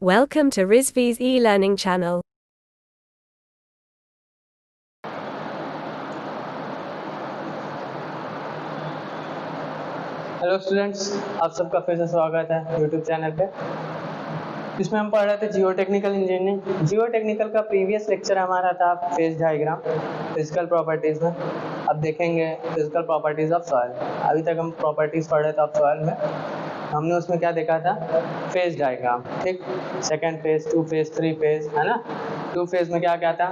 Welcome to Rizvi's e-learning channel. Hello students, आप सबका फिर से स्वागत है यूट्यूब चैनल पे। इसमें हम पढ़ रहे थे जियो टेक्निकल इंजीनियरिंग। जियो टेक्निकल का प्रीवियस लेक्चर हमारा था फेज डायग्राम, फिजिकल प्रॉपर्टीज़ में। अब देखेंगे फिजिकल प्रॉपर्टीज़ ऑफ सॉइल। अभी तक हम प्रॉपर्टीज़ पढ़ रहे थे ऑफ सॉइल में। हमने उसमें क्या देखा था? फेज डायग्राम, ठीक। सेकेंड फेज, 2 फेज, 3 फेज, है ना। 2 फेज में क्या क्या था?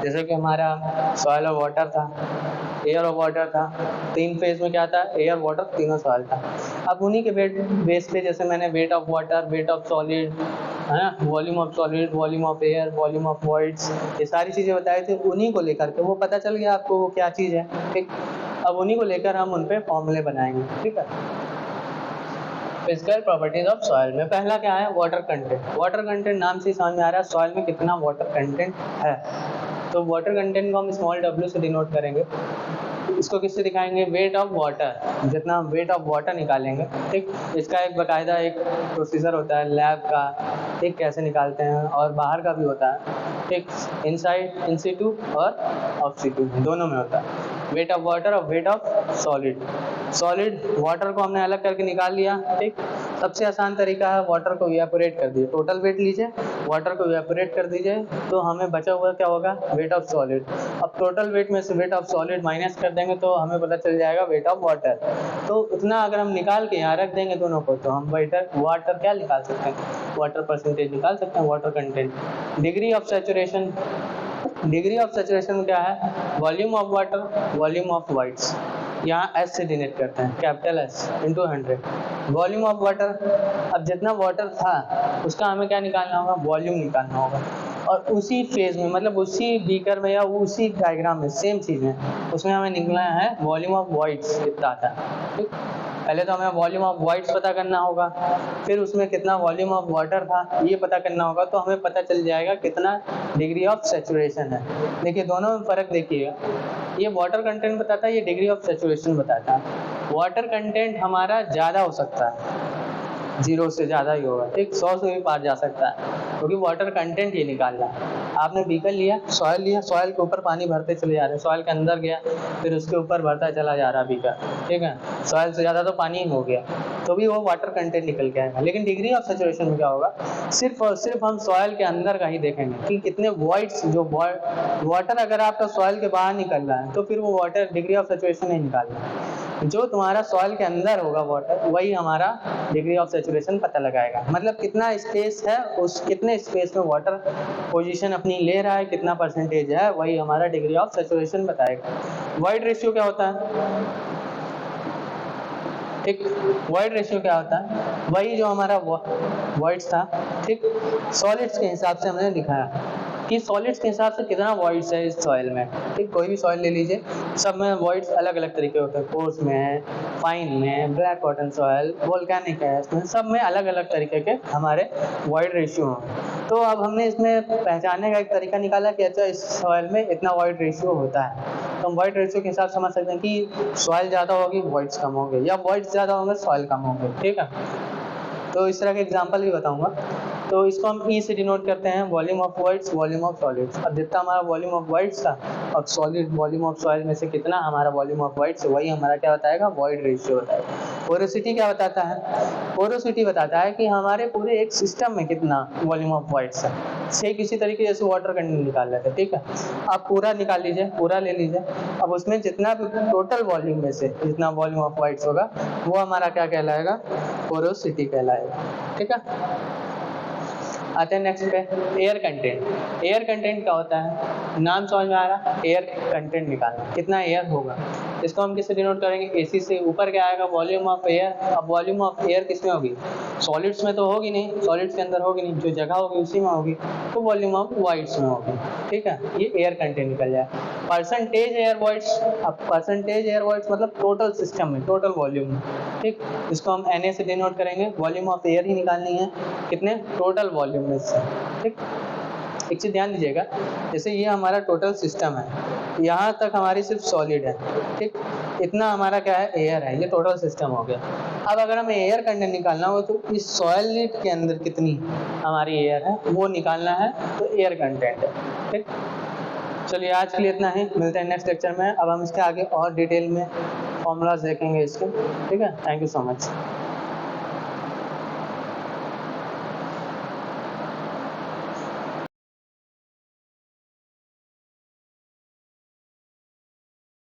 जैसे कि हमारा सॉइल और वाटर था, एयर और वाटर था। 3 फेज में क्या था? एयर, वाटर, तीनों सॉइल था। अब उन्हीं के बेस पे जैसे मैंने weight of water, weight of solid, है ना, volume of solid, volume of air, volume of voids, ये सारी चीज़ें बताई थी। उन्हीं को लेकर के वो पता चल गया आपको वो क्या चीज़ है, ठीक। अब उन्हीं को लेकर हम उन पे फॉर्मूले बनाएंगे, ठीक है। फिजिकल प्रॉपर्टीज ऑफ सॉइल में पहला क्या है? Water content. वाटर कंटेंट नाम से समझ में आ रहा है सॉइल में कितना वाटर कंटेंट है। तो वाटर कंटेंट को हम स्मॉल w से डिनोट करेंगे। इसको किससे दिखाएंगे? Weight of water. जितना हम वेट ऑफ वाटर निकालेंगे, ठीक। इसका एक बाकायदा एक प्रोसीजर होता है लैब का, ठीक, कैसे निकालते हैं, और बाहर का भी होता है, ठीक। इनसाइड, इन सिटू और ऑफ सिटू, दोनों में होता है। वेट ऑफ वाटर और weight of solid. Solid water को हमने अलग करके निकाल लिया, ठीक। सबसे आसान तरीका है वाटर को इवेपोरेट कर दीजिए। टोटल वेट लीजिए, वाटर को इवेपोरेट कर दीजिए, तो हमें बचा हुआ क्या होगा? Weight of solid. अब टोटल वेट में से वेट ऑफ सॉलिड माइनस कर देंगे तो हमें पता चल जाएगा वेट ऑफ वाटर। तो उतना अगर हम निकाल के यहाँ रख देंगे दोनों को, तो हम वाटर क्या निकाल सकते हैं? वाटर परसेंटेज निकाल सकते हैं, water content. Degree of saturation, degree of saturation क्या है? Volume of water, volume of wides, यहाँ एस से डिनोट करते हैं, capital S into 100। Volume of water, अब जितना वाटर था उसका हमें क्या निकालना होगा? वॉल्यूम निकालना होगा। और उसी फेज में, मतलब उसी बीकर में या उसी डायग्राम में सेम चीज़ है, उसमें हमें निकलना है वॉल्यूम ऑफ वाइड्स कितना आता है, ठीक। पहले तो हमें वॉल्यूम ऑफ वाइड्स पता करना होगा, फिर उसमें कितना वॉल्यूम ऑफ वाटर था ये पता करना होगा, तो हमें पता चल जाएगा कितना डिग्री ऑफ सैचुरेशन है। देखिए दोनों में फ़र्क देखिएगा, ये वाटर कंटेंट बताता है, ये डिग्री ऑफ सैचुरेशन बताता है। वाटर कंटेंट हमारा ज़्यादा हो सकता है, 0 से ज़्यादा ही होगा, ठीक। 100 से भी पार जा सकता है, क्योंकि वाटर कंटेंट ये निकालना है। आपने बीकर लिया, सॉइल के ऊपर पानी भरते चले जा रहे हैं, सॉइल के अंदर गया, फिर उसके ऊपर भरता चला जा रहा बीकर, ठीक है। सॉइल से ज़्यादा तो पानी ही हो गया, तो भी वो वाटर कंटेंट निकल के आएगा। लेकिन डिग्री ऑफ सैचुरेशन में क्या होगा? सिर्फ और सिर्फ हम सॉइल के अंदर का ही देखेंगे कि कितने वॉइड्स, जो वाटर अगर आपका सॉइल के बाहर निकल रहा है तो फिर वो वाटर डिग्री ऑफ सैचुरेशन नहीं निकालना। जो तुम्हारा सॉइल के अंदर होगा वाटर, वही हमारा डिग्री ऑफ सैचुरेशन पता लगाएगा। मतलब कितना स्पेस है, उस कितने स्पेस में वाटर पोजीशन अपनी ले रहा है, कितना परसेंटेज है, वही हमारा डिग्री ऑफ सैचुरेशन बताएगा। वॉइड रेशियो क्या होता है? ठीक, वॉइड रेशियो क्या होता है? वही जो हमारा वॉइड्स था, ठीक। सॉलिड्स के हिसाब से हमने दिखाया कि सॉलिड्स के हिसाब से कितना वॉइड्स है इस सॉइल में, ठीक। कोई भी सॉइल ले लीजिए, सब में वॉइड्स अलग अलग तरीके होते हैं। कोर्स में है, फाइन में, ब्लैक कॉटन सॉइल, वोल्केनिक है, इसमें सब में अलग अलग तरीके के हमारे वॉइड रेशियो हैं। तो अब हमने इसमें पहचानने का एक तरीका निकाला कि अच्छा इस सॉइल में इतना वॉइड रेशियो होता है। तो हम वॉइड रेशियो के हिसाब से समझ सकते हैं कि सॉइल ज़्यादा होगी वॉइड्स कम होंगे, या वॉइड्स ज़्यादा होंगे सॉइल कम होंगे, ठीक है। तो इस तरह के एग्जांपल भी बताऊंगा। तो इसको हम ई से डिनोट करते हैं, volume of voids, volume of solids. अब जितना हमारा वॉल्यूम ऑफ वॉइड्स था, अब सॉलिड वॉल्यूम ऑफ सॉइल में से कितना हमारा वॉल्यूम ऑफ वॉइड्स, वही हमारा क्या बताएगा? वॉइड रेशियो बताएगा। पोरोसिटी क्या बताता है? पोरोसिटी बताता है कि हमारे पूरे एक सिस्टम में कितना वॉल्यूम ऑफ वॉइड्स है। सेम किसी तरीके जैसे वाटर कंटेंट निकाल लेते हैं, ठीक है। आप पूरा निकाल लीजिए, पूरा ले लीजिए। अब उसमें जितना भी टोटल वॉल्यूम में से जितना वॉल्यूम ऑफ वॉइड्स होगा, वो हमारा क्या कहलाएगा? पोरोसिटी कहलाएगा, ठीक है। आते हैं नेक्स्ट पे, एयर कंटेंट। एयर कंटेंट क्या होता है? नाम समझ में आ रहा? एयर कंटेंट निकालना, कितना एयर होगा। इसको हम किससे डिनोट करेंगे? एसी से। ऊपर क्या आएगा? Volume of air. अब वॉल्यूम ऑफ एयर किस में होगी? सॉलिड्स में तो होगी नहीं, सॉलिड्स के अंदर होगी नहीं, जो जगह होगी उसी में होगी, तो वॉल्यूम ऑफ वॉइड्स में होगी, ठीक है। ये एयर कंटेंट निकल जाए। परसेंटेज एयर वॉइड्स, अब परसेंटेज एयर वॉइड्स मतलब टोटल सिस्टम में, टोटल वॉल्यूम में, ठीक। इसको हम Na से डिनोट करेंगे। वॉल्यूम ऑफ एयर ही निकालनी है, कितने? टोटल वॉल्यूम में से, ठीक। एक चीज़ ध्यान दीजिएगा, जैसे ये हमारा टोटल सिस्टम है, यहाँ तक हमारी सिर्फ सॉलिड है, ठीक। इतना हमारा क्या है, एयर है, ये टोटल सिस्टम हो गया। अब अगर हमें एयर कंटेंट निकालना हो तो इस सॉलिड के अंदर कितनी हमारी एयर है वो निकालना है, तो एयर कंटेंट है, ठीक। चलिए आज के लिए इतना ही, मिलते हैं नेक्स्ट लेक्चर में। अब हम इसके आगे और डिटेल में फॉर्मूलाज देखेंगे इसके, ठीक है। Thank you so much.